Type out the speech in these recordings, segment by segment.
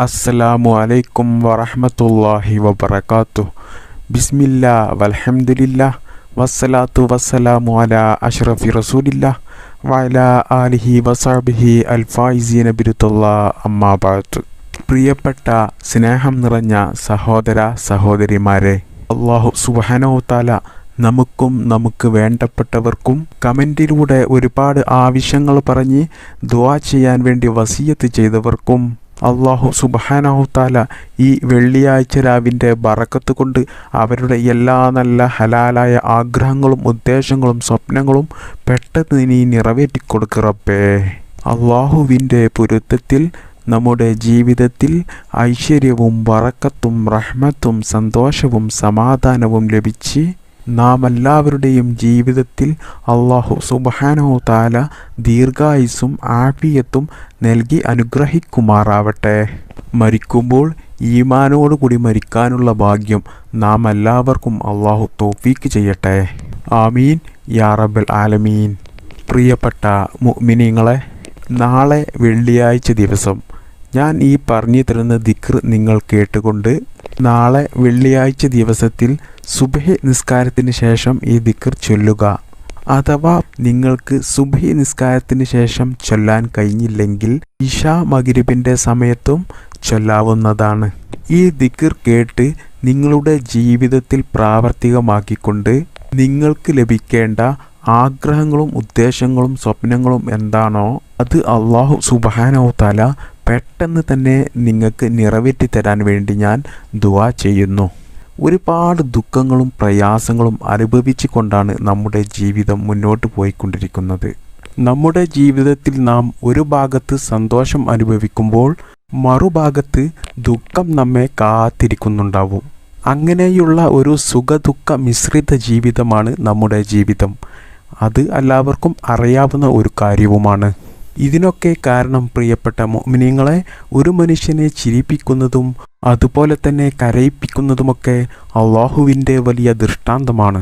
അസ്സലാമു അലൈക്കും വറഹ്മത്തുള്ളാഹി വബറകാതുഹു. ബിസ്മില്ലാ വൽഹംദുലില്ലാ വസ്സലാത്തു വസ്സലാമു അലാ അഷ്റഫി റസൂലില്ലാ വഅലാ ആലിഹി വസഹ്ബിഹി അൽഫായിസീന ബിറുത്തല്ലാഹ് അമ്മാ ബഅദ്. പ്രിയപ്പെട്ട സ്നേഹം നിറഞ്ഞ സഹോദര സഹോദരിമാരെ, അല്ലാഹു സുബ്ഹാനഹു തആല നമുക്കും നമുക്ക് വേണ്ടപ്പെട്ടവർക്കും കമൻറ്റിലൂടെ ഒരുപാട് ആവശ്യങ്ങൾ പറഞ്ഞ് ദുആ ചെയ്യാൻ വേണ്ടി വസിയത്ത് ചെയ്തവർക്കും അല്ലാഹു സുബ്ഹാനഹു തആല ഈ വെള്ളിയാഴ്ച രാവിൻ്റെ ബറക്കത്ത് കൊണ്ട് അവരുടെ എല്ലാ നല്ല ഹലാലായ ആഗ്രഹങ്ങളും ഉദ്ദേശങ്ങളും സ്വപ്നങ്ങളും പെട്ടെന്ന് നീ നിറവേറ്റിക്കൊടുക്ക് റബ്ബേ. അല്ലാഹുവിൻ്റെ പൊരുത്തത്തിൽ നമ്മുടെ ജീവിതത്തിൽ ഐശ്വര്യവും ബറക്കത്തും റഹ്മത്തും സന്തോഷവും സമാധാനവും ലഭിച്ച് നാം എല്ലാവരുടെയും ജീവിതത്തിൽ അല്ലാഹു സുബ്ഹാനഹു തആല ദീർഘായുസ്സും ആഫിയത്തും നൽകി അനുഗ്രഹിക്കുമാറാവട്ടെ. മരിക്കുമ്പോൾ ഈമാനോടുകൂടി മരിക്കാനുള്ള ഭാഗ്യം നാം എല്ലാവർക്കും അല്ലാഹു തൗഫീക്ക് ചെയ്യട്ടെ. ആമീൻ യാ റബ്ബൽ ആലമീൻ. പ്രിയപ്പെട്ട മുഅ്മിനീങ്ങളെ, നാളെ വെള്ളിയാഴ്ച ദിവസം ഞാൻ ഈ പറഞ്ഞു തരുന്ന ദിക്ർ നിങ്ങൾ കേട്ടുകൊണ്ട് നാളെ വെള്ളിയാഴ്ച ദിവസത്തിൽ സുബ്ഹി നിസ്കാരത്തിന് ശേഷം ഈ ദിക്ർ ചൊല്ലുക. അഥവാ നിങ്ങൾക്ക് സുബ്ഹി നിസ്കാരത്തിന് ശേഷം ചൊല്ലാൻ കഴിഞ്ഞില്ലെങ്കിൽ ഇശാ മഗ്രിബിൻ്റെ സമയത്തും ചൊല്ലാവുന്നതാണ്. ഈ ദിക്ർ കേട്ട് നിങ്ങളുടെ ജീവിതത്തിൽ പ്രാവർത്തികമാക്കിക്കൊണ്ട് നിങ്ങൾക്ക് ലഭിക്കേണ്ട ആഗ്രഹങ്ങളും ഉദ്ദേശങ്ങളും സ്വപ്നങ്ങളും എന്താണോ അത് അല്ലാഹു സുബ്ഹാനഹു തആല പെട്ടെന്ന് തന്നെ നിങ്ങൾക്ക് നിറവേറ്റി തരാൻ വേണ്ടി ഞാൻ ദുആ ചെയ്യുന്നു. ഒരുപാട് ദുഃഖങ്ങളും പ്രയാസങ്ങളും അനുഭവിച്ചു കൊണ്ടാണ് നമ്മുടെ ജീവിതം മുന്നോട്ട് പോയിക്കൊണ്ടിരിക്കുന്നത്. നമ്മുടെ ജീവിതത്തിൽ നാം ഒരു ഭാഗത്ത് സന്തോഷം അനുഭവിക്കുമ്പോൾ മറുഭാഗത്ത് ദുഃഖം നമ്മെ കാത്തിരിക്കുന്നുണ്ടാവും. അങ്ങനെയുള്ള ഒരു സുഖദുഃഖ മിശ്രിത ജീവിതമാണ് നമ്മുടെ ജീവിതം. അത് എല്ലാവർക്കും അറിയാവുന്ന ഒരു കാര്യവുമാണ്. ഇതിനൊക്കെ കാരണം പ്രിയപ്പെട്ട മുഅ്മിനീങ്ങളെ, ഒരു മനുഷ്യനെ ചിരിപ്പിക്കുന്നതും അതുപോലെ തന്നെ കരയിപ്പിക്കുന്നതുമൊക്കെ അല്ലാഹുവിൻ്റെ വലിയ ദൃഷ്ടാന്തമാണ്.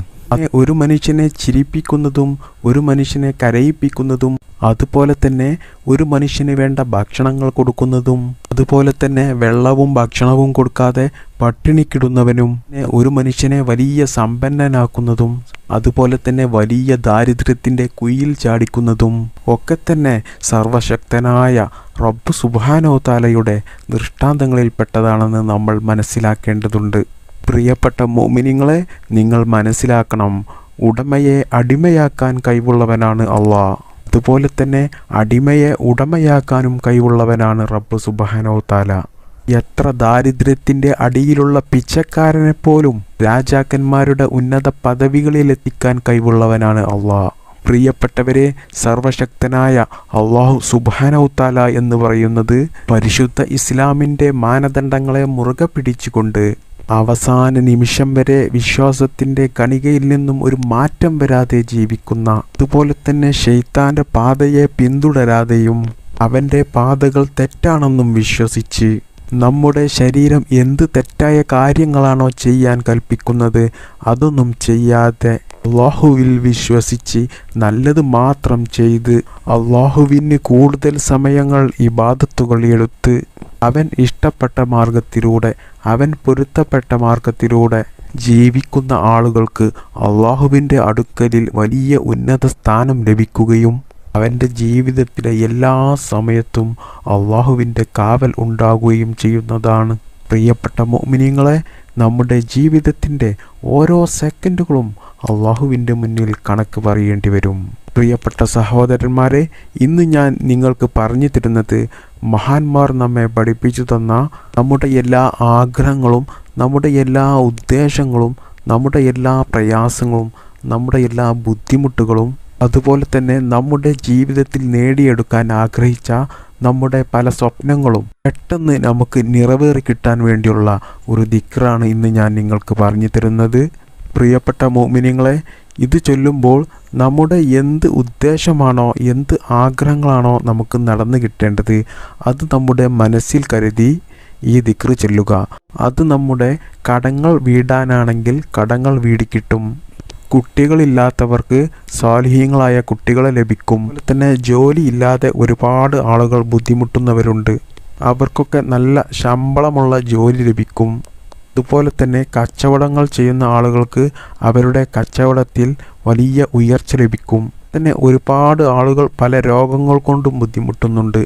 ഒരു മനുഷ്യനെ ചിരിപ്പിക്കുന്നതും ഒരു മനുഷ്യനെ കരയിപ്പിക്കുന്നതും അതുപോലെ തന്നെ ഒരു മനുഷ്യന് വേണ്ട ഭക്ഷണങ്ങൾ കൊടുക്കുന്നതും അതുപോലെ തന്നെ വെള്ളവും ഭക്ഷണവും കൊടുക്കാതെ പട്ടിണിക്കിടുന്നവനും ഒരു മനുഷ്യനെ വലിയ സമ്പന്നനാക്കുന്നതും അതുപോലെ തന്നെ വലിയ ദാരിദ്ര്യത്തിൻ്റെ കുഴിയിൽ ചാടിക്കുന്നതും ഒക്കെ തന്നെ സർവശക്തനായ റബ്ബ് സുബ്ഹാനഹു തആലയുടെ ദൃഷ്ടാന്തങ്ങളിൽപ്പെട്ടതാണെന്ന് നമ്മൾ മനസ്സിലാക്കേണ്ടതുണ്ട്. പ്രിയപ്പെട്ട മുഅ്മിനീങ്ങളെ, നിങ്ങൾ മനസ്സിലാക്കണം, ഉടമയെ അടിമയാക്കാൻ കഴിവുള്ളവനാണ് അല്ലാഹ്. അതുപോലെ തന്നെ അടിമയെ ഉടമയാക്കാനും കഴിവുള്ളവനാണ് റബ്ബ് സുബ്ഹാനഹു തആല. എത്ര ദാരിദ്ര്യത്തിൻ്റെ അടിയിലുള്ള പിച്ചക്കാരനെ പോലും രാജാക്കന്മാരുടെ ഉന്നത പദവികളിലെത്തിക്കാൻ കഴിവുള്ളവനാണ് അല്ലാഹ്. പ്രിയപ്പെട്ടവരെ, സർവശക്തനായ അല്ലാഹു സുബ്ഹാനഹു തആല എന്ന് പറയുന്നത് പരിശുദ്ധ ഇസ്ലാമിൻ്റെ മാനദണ്ഡങ്ങളെ മുറുകെ പിടിച്ചുകൊണ്ട് അവസാന നിമിഷം വരെ വിശ്വാസത്തിൻ്റെ കണികയിൽ നിന്നും ഒരു മാറ്റം വരാതെ ജീവിക്കുന്ന, അതുപോലെ തന്നെ ശൈത്താൻ്റെ പാതയെ പിന്തുടരാതെയും അവൻ്റെ പാതകൾ തെറ്റാണെന്നും വിശ്വസിച്ച് നമ്മുടെ ശരീരം എന്ത് തെറ്റായ കാര്യങ്ങളാണോ ചെയ്യാൻ കൽപ്പിക്കുന്നത് അതൊന്നും ചെയ്യാതെ അല്ലാഹുവിൽ വിശ്വസിച്ച് നല്ലത് മാത്രം ചെയ്ത് അല്ലാഹുവിന് കൂടുതൽ സമയങ്ങൾ ഇബാദത്തുകൾ എടുത്ത് അവൻ ഇഷ്ടപ്പെട്ട മാർഗത്തിലൂടെ അവൻ പൊരുത്തപ്പെട്ട മാർഗത്തിലൂടെ ജീവിക്കുന്ന ആളുകൾക്ക് അല്ലാഹുവിൻ്റെ അടുക്കലിൽ വലിയ ഉന്നത സ്ഥാനം ലഭിക്കുകയും അവൻ്റെ ജീവിതത്തിലെ എല്ലാ സമയത്തും അല്ലാഹുവിൻ്റെ കാവൽ ഉണ്ടാകുകയും ചെയ്യുന്നതാണ്. പ്രിയപ്പെട്ട മുഅ്മിനീങ്ങളെ, നമ്മുടെ ജീവിതത്തിൻ്റെ ഓരോ സെക്കൻഡുകളും അല്ലാഹുവിൻ്റെ മുന്നിൽ കണക്ക് പറയേണ്ടി വരും. പ്രിയപ്പെട്ട സഹോദരന്മാരെ, ഇന്ന് ഞാൻ നിങ്ങൾക്ക് പറഞ്ഞു തരുന്നത് മഹാന്മാർ നമ്മെ പഠിപ്പിച്ചു തന്ന നമ്മുടെ എല്ലാ ആഗ്രഹങ്ങളും നമ്മുടെ എല്ലാ ഉദ്ദേശങ്ങളും നമ്മുടെ എല്ലാ പ്രയാസങ്ങളും നമ്മുടെ എല്ലാ ബുദ്ധിമുട്ടുകളും അതുപോലെ തന്നെ നമ്മുടെ ജീവിതത്തിൽ നേടിയെടുക്കാൻ ആഗ്രഹിച്ച നമ്മുടെ പല സ്വപ്നങ്ങളും പെട്ടെന്ന് നമുക്ക് നിറവേറി കിട്ടാൻ വേണ്ടിയുള്ള ഒരു ദിക്റാണ് ഇന്ന് ഞാൻ നിങ്ങൾക്ക് പറഞ്ഞു തരുന്നത്. പ്രിയപ്പെട്ട മുഅ്മിനീങ്ങളെ, ഇത് ചൊല്ലുമ്പോൾ നമ്മുടെ എന്ത് ഉദ്ദേശമാണോ എന്ത് ആഗ്രഹങ്ങളാണോ നമുക്ക് നടന്നു കിട്ടേണ്ടത് അത് നമ്മുടെ മനസ്സിൽ കരുതി ഈ ദിക്ർ ചൊല്ലുക. അത് നമ്മുടെ കടങ്ങൾ വീടാനാണെങ്കിൽ കടങ്ങൾ വീടിക്കിട്ടും, കുട്ടികളില്ലാത്തവർക്ക് സ്വാലിഹീങ്ങളായ കുട്ടികളെ ലഭിക്കും. അതുപോലെ തന്നെ ജോലി ഇല്ലാതെ ഒരുപാട് ആളുകൾ ബുദ്ധിമുട്ടുന്നവരുണ്ട്. അവർക്കൊക്കെ നല്ല ശമ്പളമുള്ള ജോലി ലഭിക്കും. അതുപോലെ തന്നെ കച്ചവടങ്ങൾ ചെയ്യുന്ന ആളുകൾക്ക് അവരുടെ കച്ചവടത്തിൽ വലിയ ഉയർച്ച ലഭിക്കും. തന്നെ ഒരുപാട് ആളുകൾ പല രോഗങ്ങൾ കൊണ്ടും ബുദ്ധിമുട്ടുന്നുണ്ട്.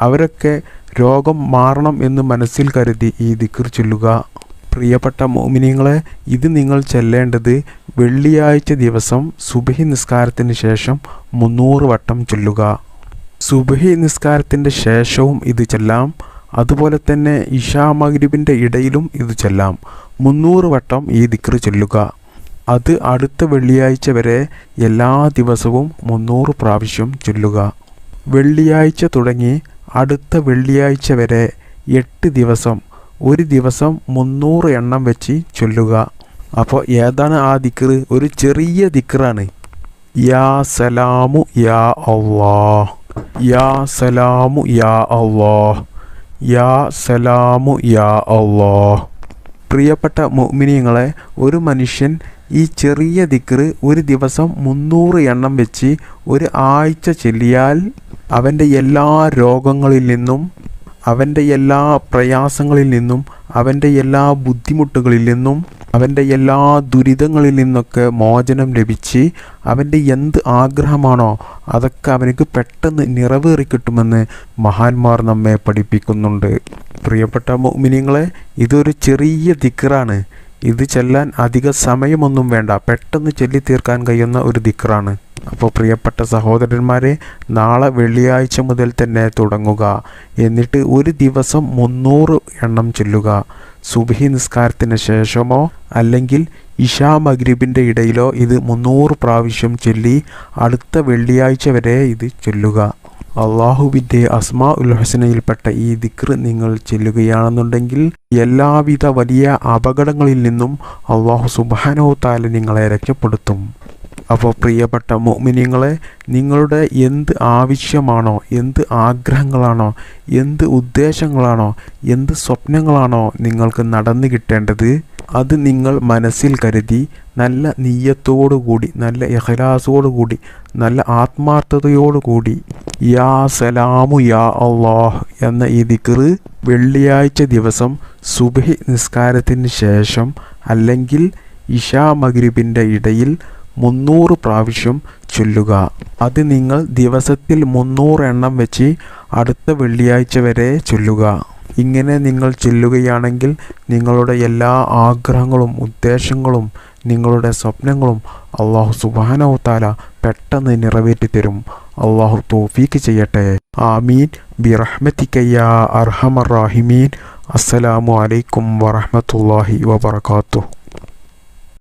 അവരൊക്കെ രോഗം മാറണം എന്ന് മനസ്സിൽ കരുതി ഈ ദിക്ർ ചൊല്ലുക. പ്രിയപ്പെട്ട മുഅ്മിനീങ്ങളെ, ഇത് നിങ്ങൾ ചൊല്ലേണ്ടത് വെള്ളിയാഴ്ച ദിവസം സുബ്ഹി നിസ്കാരത്തിന് ശേഷം 300 വട്ടം ചൊല്ലുക. സുബ്ഹി നിസ്കാരത്തിൻ്റെ ശേഷവും ഇത് ചൊല്ലാം. അതുപോലെ തന്നെ ഇശാ മഗ്രിബിൻ്റെ ഇടയിലും ഇത് ചൊല്ലാം. 300 വട്ടം ഈ ദിക്ർ ചൊല്ലുക. അത് അടുത്ത വെള്ളിയാഴ്ച വരെ എല്ലാ ദിവസവും 300 പ്രാവശ്യം ചൊല്ലുക. വെള്ളിയാഴ്ച തുടങ്ങി അടുത്ത വെള്ളിയാഴ്ച വരെ 8 ദിവസം ഒരു ദിവസം 300 എണ്ണം വെച്ച് ചൊല്ലുക. അപ്പോൾ ഏതാണ് ആ ദിക്ർ? ഒരു ചെറിയ ദിക്റാണ്. യാ സലാമു യാ അല്ലാഹ്, യാ സലാമു യാ അല്ലാഹ്, യാ സലാമു യാ അല്ലാഹ്. പ്രിയപ്പെട്ട മുഅ്മിനീങ്ങളെ, ഒരു മനുഷ്യൻ ഈ ചെറിയ ദിക്ർ ഒരു ദിവസം 300 എണ്ണം വെച്ച് ഒരു ആഴ്ച ചൊല്ലിയാൽ അവൻ്റെ എല്ലാ രോഗങ്ങളിൽ നിന്നും, അവൻ്റെ എല്ലാ പ്രയാസങ്ങളിൽ നിന്നും, അവൻ്റെ എല്ലാ ബുദ്ധിമുട്ടുകളിൽ നിന്നും, അവൻ്റെ എല്ലാ ദുരിതങ്ങളിൽ നിന്നൊക്കെ മോചനം ലഭിച്ച് അവൻ്റെ എന്ത് ആഗ്രഹമാണോ അതൊക്കെ അവനക്ക് പെട്ടെന്ന് നിറവേറി കിട്ടുമെന്ന് മഹാന്മാർ നമ്മെ പഠിപ്പിക്കുന്നുണ്ട്. പ്രിയപ്പെട്ട മുഅ്മിനീങ്ങളെ, ഇതൊരു ചെറിയ ദിക്റാണ്. ഇത് ചൊല്ലാൻ അധിക സമയമൊന്നും വേണ്ട, പെട്ടെന്ന് ചൊല്ലി തീർക്കാൻ കഴിയുന്ന ഒരു ദിക്റാണ്. അപ്പോൾ പ്രിയപ്പെട്ട സഹോദരന്മാരെ, നാളെ വെള്ളിയാഴ്ച മുതൽ തന്നെ തുടങ്ങുക. എന്നിട്ട് ഒരു ദിവസം 300 എണ്ണം ചൊല്ലുക. സുബ്ഹി നിസ്കാരത്തിന് ശേഷമോ അല്ലെങ്കിൽ ഇശാ മഗ്രിബിൻ്റെ ഇടയിലോ ഇത് 300 പ്രാവശ്യം ചൊല്ലി അടുത്ത വെള്ളിയാഴ്ച വരെ ഇത് ചൊല്ലുക. അള്ളാഹുവിൻ്റെ അസ്മാ ഉൽ ഹുസ്നയിൽപ്പെട്ട ഈ ദിക്ർ നിങ്ങൾ ചൊല്ലുകയാണെന്നുണ്ടെങ്കിൽ എല്ലാവിധ വലിയ അപകടങ്ങളിൽ നിന്നും അള്ളാഹു സുബ്ഹാനഹു തആല നിങ്ങളെ രക്ഷപ്പെടുത്തും. അപ്പോൾ പ്രിയപ്പെട്ട മുഅ്മിനീങ്ങളെ, നിങ്ങളുടെ എന്ത് ആവശ്യമാണോ, എന്ത് ആഗ്രഹങ്ങളാണോ, എന്ത് ഉദ്ദേശങ്ങളാണോ, എന്ത് സ്വപ്നങ്ങളാണോ നിങ്ങൾക്ക് നടന്നു കിട്ടേണ്ടത്, അത് നിങ്ങൾ മനസ്സിൽ കരുതി നല്ല നിയ്യത്തോടുകൂടി, നല്ല ഇഖ്ലാസോടുകൂടി, നല്ല ആത്മാർത്ഥതയോടുകൂടി യാ സലാമു യാ അല്ലാഹ് എന്ന ഈ ദിക്ർ വെള്ളിയാഴ്ച ദിവസം സുബ്ഹി നിസ്കാരത്തിന് ശേഷം അല്ലെങ്കിൽ ഇശാ മഗ്രിബിൻ്റെ ഇടയിൽ 300 പ്രാവശ്യം ചൊല്ലുക. അത് നിങ്ങൾ ദിവസത്തിൽ 300 എണ്ണം വെച്ച് അടുത്ത വെള്ളിയാഴ്ച വരെ ചൊല്ലുക. ഇങ്ങനെ നിങ്ങൾ ചൊല്ലുകയാണെങ്കിൽ നിങ്ങളുടെ എല്ലാ ആഗ്രഹങ്ങളും ഉദ്ദേശങ്ങളും നിങ്ങളുടെ സ്വപ്നങ്ങളും അള്ളാഹു സുബ്ഹാനഹു തആല പെട്ടെന്ന് നിറവേറ്റി തരും. അള്ളാഹു തൗഫീഖ് ചെയ്യട്ടെ. ആമീൻ ബിറഹ്മതിക യാ അർഹമർ റാഹിമീൻ. അസ്സലാമു അലൈക്കും വറഹ്മത്തുള്ളാഹി വബറകാതുഹു.